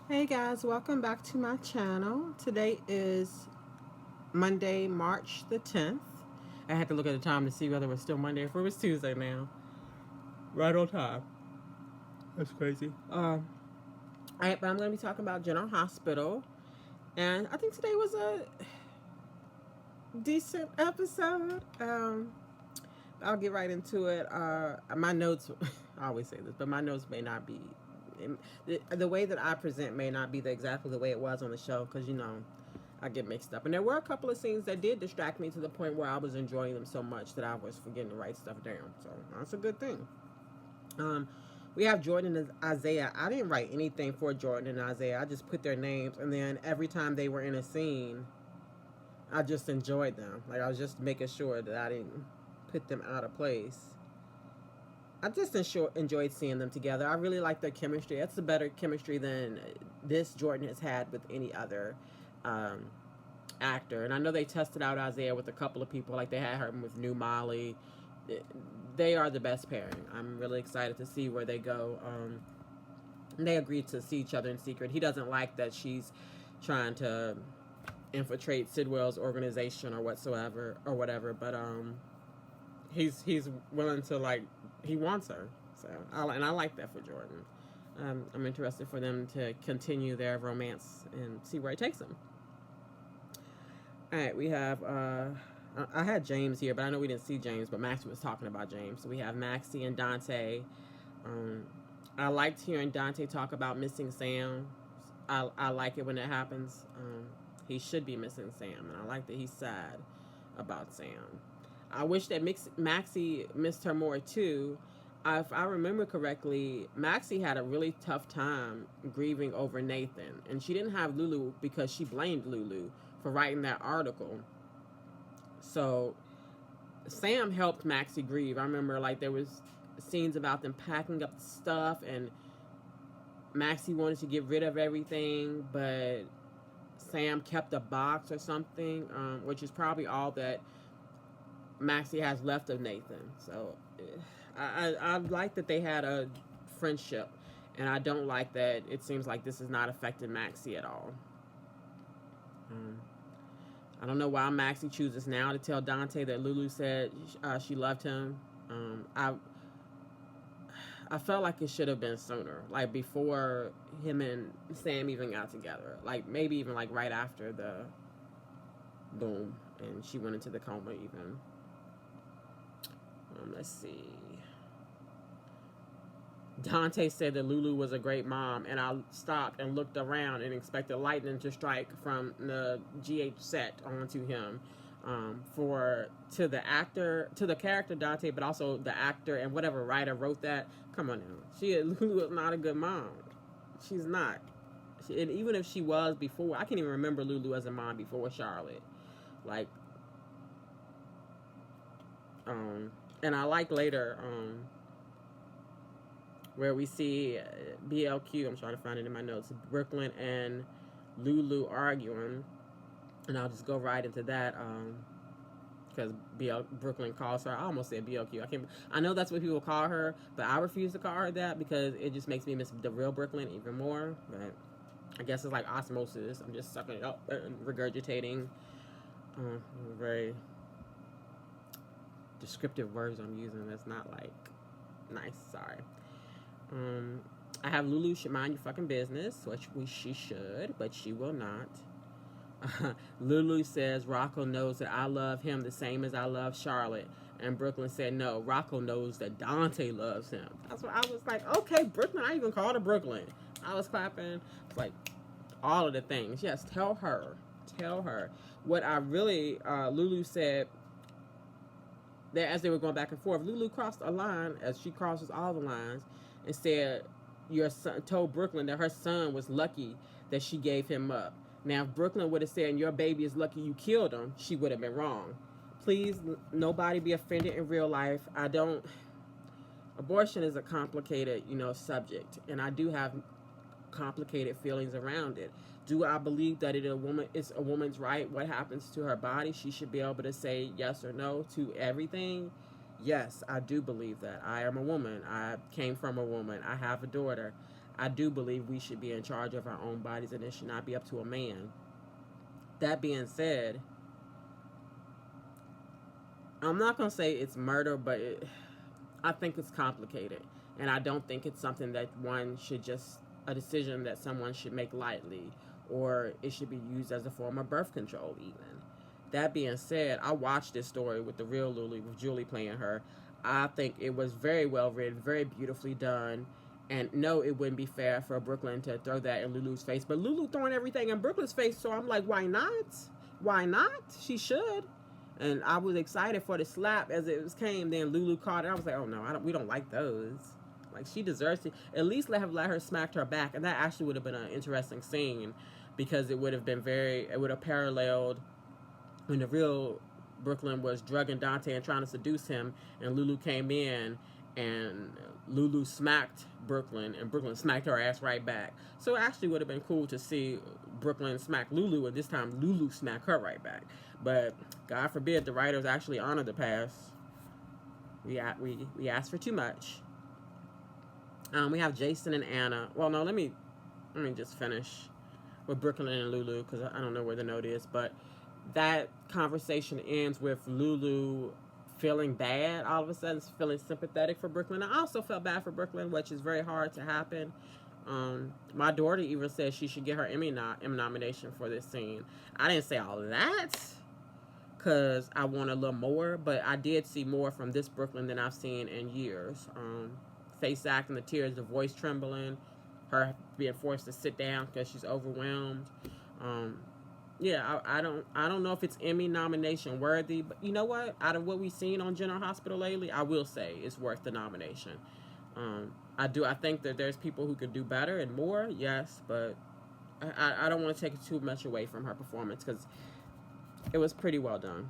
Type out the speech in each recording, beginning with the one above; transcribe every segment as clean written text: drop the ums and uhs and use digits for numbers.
Hey guys, welcome back to my channel. Today is Monday, March the 10th. I had to look at the time to see whether it was still Monday or if it was Tuesday now. Right on time. That's crazy. Alright, but I'm going to be talking about General Hospital. And I think today was a decent episode. I'll get right into it. My notes, I always say this, but my notes may not be, the way that I present may not be exactly the way it was on the show because, I get mixed up. And there were a couple of scenes that did distract me to the point where I was enjoying them so much that I was forgetting to write stuff down. So that's a good thing. Um, we have Jordan and Isaiah. I didn't write anything for Jordan and Isaiah. I just put their names, and then every time they were in a scene, I just enjoyed them. Like I was just making sure that I didn't put them out of place. I just enjoyed seeing them together. I really like their chemistry. That's a better chemistry than this Jordan has had with any other um, actor. And I know they tested out Isaiah with a couple of people, like they had her with New Molly. They are the best pairing. I'm really excited to see where they go. They agreed to see each other in secret. He doesn't like that she's trying to infiltrate Sidwell's organization or whatsoever or whatever, but he's willing to, like, he wants her. So I like that for Jordan. I'm interested for them to continue their romance and see where it takes them. All right, we have I had James here, but I know we didn't see James, but Maxie was talking about James. So we have Maxie and Dante. Um, I liked hearing Dante talk about missing Sam. I like it when it happens. He should be missing Sam, and I like that he's sad about Sam. I wish that Maxie missed her more too. If I remember correctly, Maxie had a really tough time grieving over Nathan, and she didn't have Lulu because she blamed Lulu for writing that article. So Sam helped Maxie grieve. I remember, like, there was scenes about them packing up the stuff, and Maxie wanted to get rid of everything, but Sam kept a box or something, which is probably all that Maxie has left of Nathan. So I like that they had a friendship, and I don't like that it seems like this has not affected Maxie at all. I don't know why Maxie chooses now to tell Dante that Lulu said she loved him. I felt like it should have been sooner, like before him and Sam even got together. Like maybe even like right after the boom and she went into the coma even. Let's see. Dante said that Lulu was a great mom, and I stopped and looked around and expected lightning to strike from the GH set onto him. For to the actor, to the character Dante, but also the actor and whatever writer wrote that. Come on now, Lulu is not a good mom. She's not. And even if she was before, I can't even remember Lulu as a mom before Charlotte. Like, and I like later, where we see BLQ. I'm trying to find it in my notes. Brooklyn and Lulu arguing, and I'll just go right into that. Because Brooklyn calls her. I almost said BLQ. I know that's what people call her, but I refuse to call her that because it just makes me miss the real Brooklyn even more. But I guess it's like osmosis. I'm just sucking it up and regurgitating very descriptive words I'm using. That's not like nice. Sorry. I have Lulu should mind your fucking business, which she should, but she will not. Lulu says Rocco knows that I love him the same as I love Charlotte. And Brooklyn said, no, Rocco knows that Dante loves him. That's what I was like, okay, Brooklyn. I even called her Brooklyn. I was clapping. It's like all of the things. Yes, tell her. Tell her. What I really, Lulu said, that as they were going back and forth, Lulu crossed a line, as she crosses all the lines, and said, your son, told Brooklyn that her son was lucky that she gave him up. Now, if Brooklyn would have said, your baby is lucky you killed him, she would have been wrong. Please, nobody be offended in real life. Abortion is a complicated, subject, and I do have complicated feelings around it. Do I believe that it's a woman's right? What happens to her body? She should be able to say yes or no to everything. Yes, I do believe that. I am a woman. I came from a woman. I have a daughter. I do believe we should be in charge of our own bodies and it should not be up to a man. That being said, I'm not going to say it's murder, but I think it's complicated. And I don't think it's something that one should just, a decision that someone should make lightly, or it should be used as a form of birth control, even. That being said, I watched this story with the real Lulu, with Julie playing her. I think it was very well written, very beautifully done. And no, it wouldn't be fair for Brooklyn to throw that in Lulu's face. But Lulu throwing everything in Brooklyn's face, so I'm like, why not? Why not? She should. And I was excited for the slap as it came. Then Lulu caught it. I was like, oh no, we don't like those. Like, she deserves to at least let her smack her back. And that actually would have been an interesting scene, because it would have been it would have paralleled when the real Brooklyn was drugging Dante and trying to seduce him, and Lulu came in and Lulu smacked Brooklyn and Brooklyn smacked her ass right back. So it actually would have been cool to see Brooklyn smack Lulu, and this time Lulu smack her right back. But God forbid the writers actually honor the past. We asked for too much. We have Jason and Anna. Well, no, let me just finish with Brooklyn and Lulu, because I don't know where the note is, but that conversation ends with Lulu feeling bad, all of a sudden feeling sympathetic for Brooklyn. I also felt bad for Brooklyn, which is very hard to happen. My daughter even said she should get her Emmy nomination for this scene. I didn't say all of that because I want a little more, but I did see more from this Brooklyn than I've seen in years. Face acting, the tears, the voice trembling, her being forced to sit down because she's overwhelmed. Yeah, I don't know if it's Emmy nomination worthy, but you know what? Out of what we've seen on General Hospital lately, I will say it's worth the nomination. I think that there's people who could do better and more, yes, but I don't want to take too much away from her performance because it was pretty well done.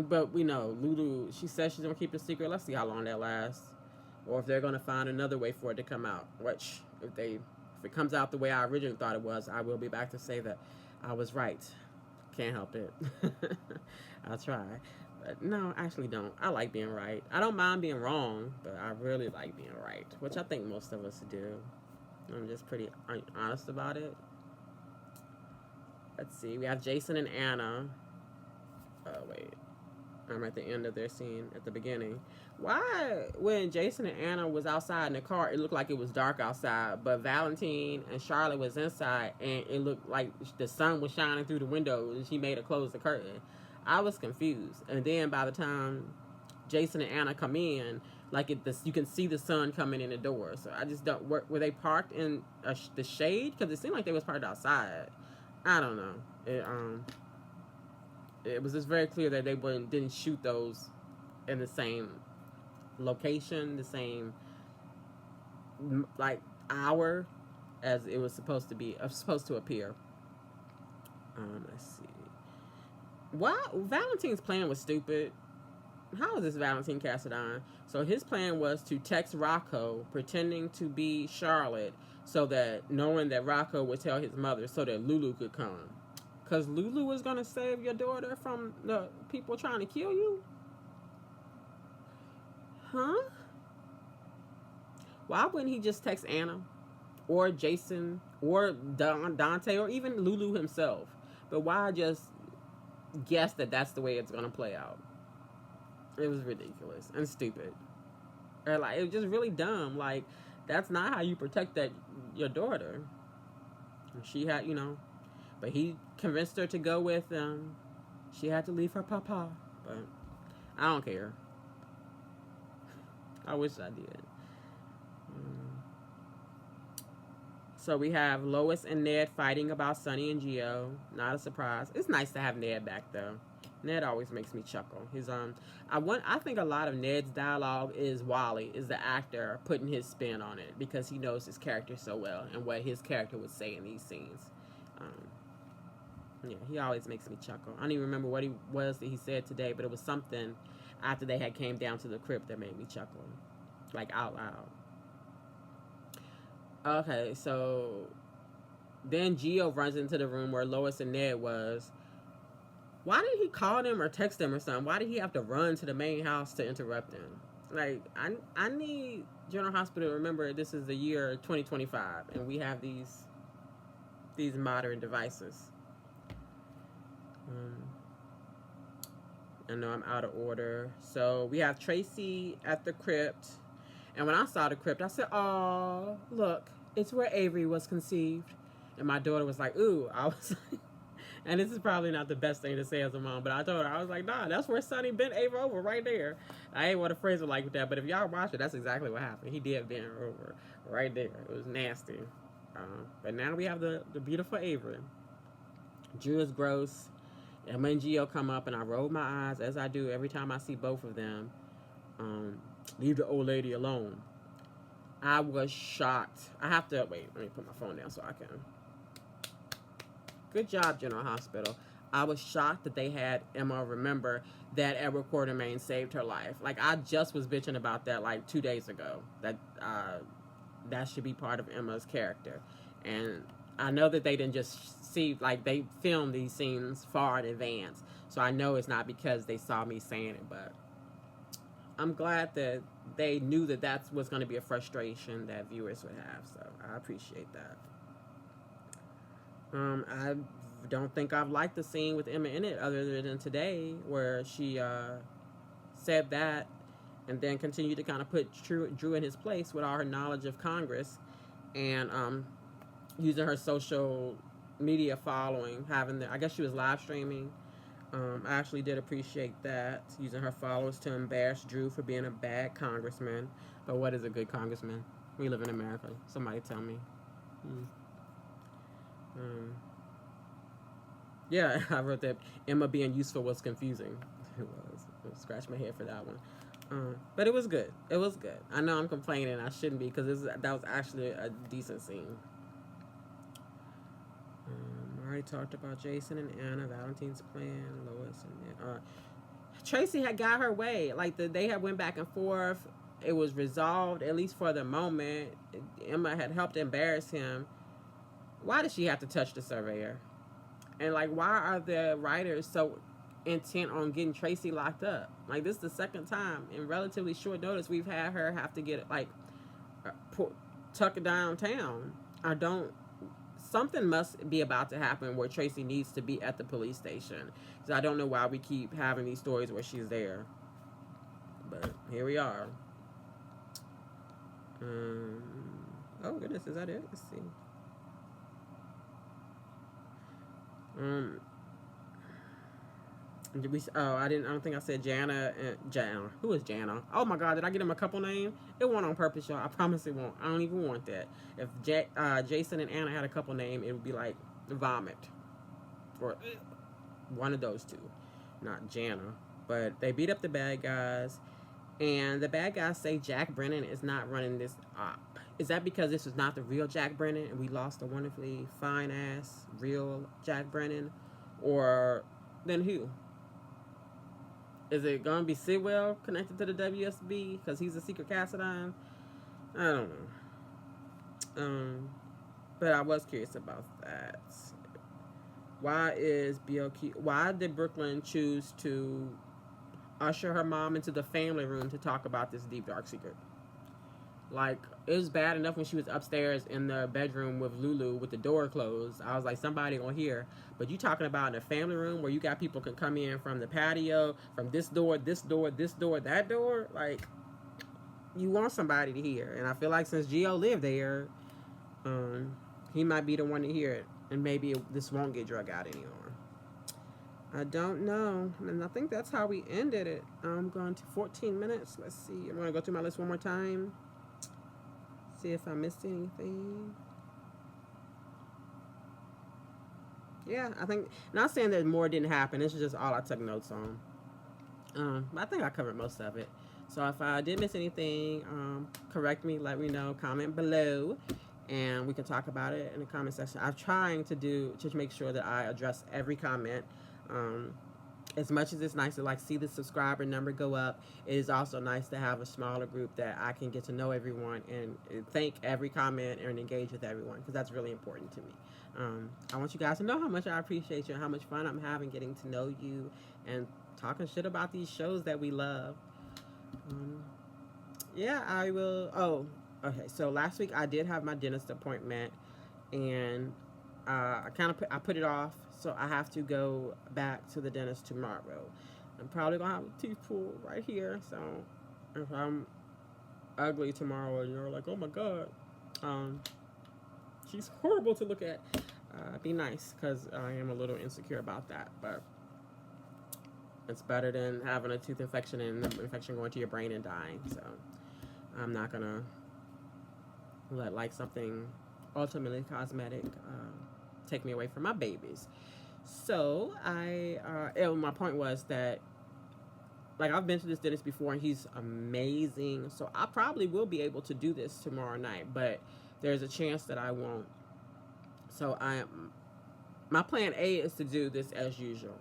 But we know Lulu, she says she's gonna keep it secret. Let's see how long that lasts, or if they're gonna find another way for it to come out. Which, if it comes out the way I originally thought it was, I will be back to say that I was right. Can't help it. I'll try. But no, I actually don't. I like being right. I don't mind being wrong, but I really like being right, which I think most of us do. I'm just pretty honest about it. Let's see. We have Jason and Anna. Oh, wait. I'm at the end of their scene at the beginning. Why, when Jason and Anna was outside in the car, it looked like it was dark outside, but Valentine and Charlotte was inside, and it looked like the sun was shining through the window, and she made her close the curtain. I was confused. And then by the time Jason and Anna come in, you can see the sun coming in the door. So I just don't. Were they parked in the shade? Because it seemed like they was parked outside. I don't know. It was just very clear that they didn't shoot those in the same location, the same hour as it was supposed to appear. Let's see. Why Valentine's plan was stupid. How is this Valentine Cassadine? So his plan was to text Rocco pretending to be Charlotte, so that knowing that Rocco would tell his mother so that Lulu could come. Because Lulu was going to save your daughter from the people trying to kill you? Huh? Why wouldn't he just text Anna? Or Jason? Or Dante? Or even Lulu himself? But why just guess that that's the way it's going to play out? It was ridiculous and stupid. Or it was just really dumb. That's not how you protect your daughter. She had, but he convinced her to go with them. She had to leave her papa. But I don't care. I wish I did. So we have Lois and Ned fighting about Sonny and Gio. Not a surprise. It's nice to have Ned back though. Ned always makes me chuckle. I think a lot of Ned's dialogue is Wally, is the actor putting his spin on it because he knows his character so well and what his character would say in these scenes. Yeah, he always makes me chuckle. I don't even remember what he was that he said today, but it was something after they had came down to the crypt that made me chuckle, out loud. Okay, so then Gio runs into the room where Lois and Ned was. Why did he call them or text them or something? Why did he have to run to the main house to interrupt them? Like, I need General Hospital to remember this is the year 2025, and we have these modern devices. Um, I know I'm out of order. So we have Tracy at the crypt. And when I saw the crypt, I said, "Oh, look, it's where Avery was conceived." And my daughter was like, "Ooh." I was like, and this is probably not the best thing to say as a mom, but I told her, I was like, "Nah, that's where Sonny bent Avery over right there." I ain't want to phrase it like that, but if y'all watch it, that's exactly what happened. He did bend her over right there. It was nasty. But now we have the beautiful Avery. Drew is gross. Emma and Gio come up, and I roll my eyes as I do every time I see both of them. Leave the old lady alone. I was shocked. I have to wait. Let me put my phone down so I can. Good job, General Hospital. I was shocked that they had Emma remember that Edward Quartermain saved her life. Like, I just was bitching about that like 2 days ago. That should be part of Emma's character, and I know that they didn't just see, like, they filmed these scenes far in advance, so I know it's not because they saw me saying it, but I'm glad that they knew that that was going to be a frustration that viewers would have, so I appreciate that. I don't think I've liked the scene with Emma in it other than today, where she said that and then continued to kind of put Drew in his place with all her knowledge of Congress, and using her social media following, I guess she was live streaming. I actually did appreciate that, using her followers to embarrass Drew for being a bad congressman. But what is a good congressman? We live in America. Somebody tell me. Yeah, I wrote that Emma being useful was confusing. It was. I'll scratch my head for that one. But it was good. It was good. I know I'm complaining. I shouldn't be, because that was actually a decent scene. I already talked about Jason and Anna, Valentine's plan, Lois, and Tracy had got her way. Like, they had went back and forth. It was resolved, at least for the moment. Emma had helped embarrass him. Why did she have to touch the surveyor? And, like, why are the writers so intent on getting Tracy locked up? Like, this is the second time in relatively short notice we've had her have to get, like, tucked downtown. Something must be about to happen where Tracy needs to be at the police station. So I don't know why we keep having these stories where she's there. But here we are. Oh goodness, is that it? Let's see. I don't think I said Jana. Jana. Who is Jana? Oh my God, did I get him a couple names? It won't on purpose, y'all. I promise it won't. I don't even want that. If Jason and Anna had a couple name, it would be like Vomit. Or one of those two. Not Jana. But they beat up the bad guys. And the bad guys say Jack Brennan is not running this op. Is that because this is not the real Jack Brennan and we lost a wonderfully fine-ass real Jack Brennan? Or then who? Is it going to be Sidwell connected to the WSB because he's a secret Cassadine? I don't know. But I was curious about that. Why did Brooklyn choose to usher her mom into the family room to talk about this deep, dark secret? Like, it was bad enough when she was upstairs in the bedroom with Lulu with the door closed. I was like, somebody gonna hear. But you talking about in a family room where you got people can come in from the patio, from this door, this door, this door, that door. Like, you want somebody to hear. And I feel like since Gio lived there, he might be the one to hear it. And maybe this won't get drug out anymore. I don't know. And I think that's how we ended it. I'm going to 14 minutes. Let's see. I'm going to go through my list one more time. See if I missed anything. Yeah, I think, not saying that more didn't happen. This is just all I took notes on. But I think I covered most of it. So if I did miss anything, correct me, let me know, comment below, and we can talk about it in the comment section. I'm trying to make sure that I address every comment. As much as it's nice to see the subscriber number go up, it is also nice to have a smaller group that I can get to know everyone and thank every comment and engage with everyone, because that's really important to me. I want you guys to know how much I appreciate you and how much fun I'm having getting to know you and talking shit about these shows that we love. Yeah, I will. Oh, okay. So last week I did have my dentist appointment, and I kind of I put it off. So I have to go back to the dentist tomorrow. I'm probably gonna have a tooth pulled right here. So if I'm ugly tomorrow and you're like, oh my god, um, she's horrible to look at, be nice because I am a little insecure about that. But it's better than having a tooth infection and the infection going to your brain and dying. So I'm not gonna let like something ultimately cosmetic take me away from my babies. So my point was that like I've been to this dentist before and he's amazing. So I probably will be able to do this tomorrow night, but there's a chance that I won't. So my plan A is to do this as usual.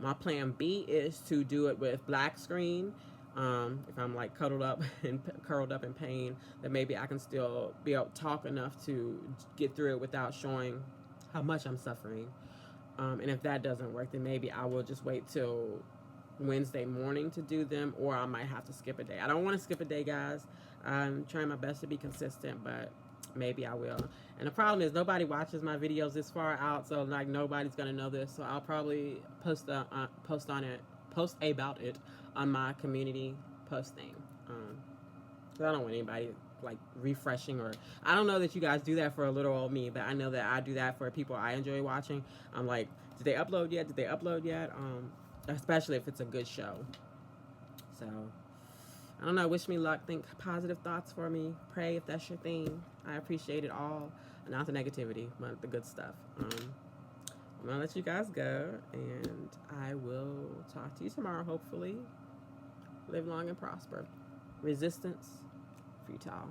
My plan B is to do it with black screen. If I'm like cuddled up and curled up in pain, then maybe I can still be able to talk enough to get through it without showing how much I'm suffering. And if that doesn't work, then maybe I will just wait till Wednesday morning to do them, or I might have to skip a day. I don't want to skip a day, guys. I'm trying my best to be consistent, but maybe I will. And the problem is nobody watches my videos this far out, so like nobody's gonna know this. So I'll probably post about it on my community posting. Cause I don't want anybody like refreshing, or I don't know that you guys do that for a little old me, but I know that I do that for people I enjoy watching. I'm like, did they upload yet? Did they upload yet? Especially if it's a good show. So I don't know. Wish me luck. Think positive thoughts for me. Pray if that's your thing. I appreciate it all. Not the negativity, but the good stuff. I'm gonna let you guys go, and I will talk to you tomorrow. Hopefully, live long and prosper. Resistance, futile.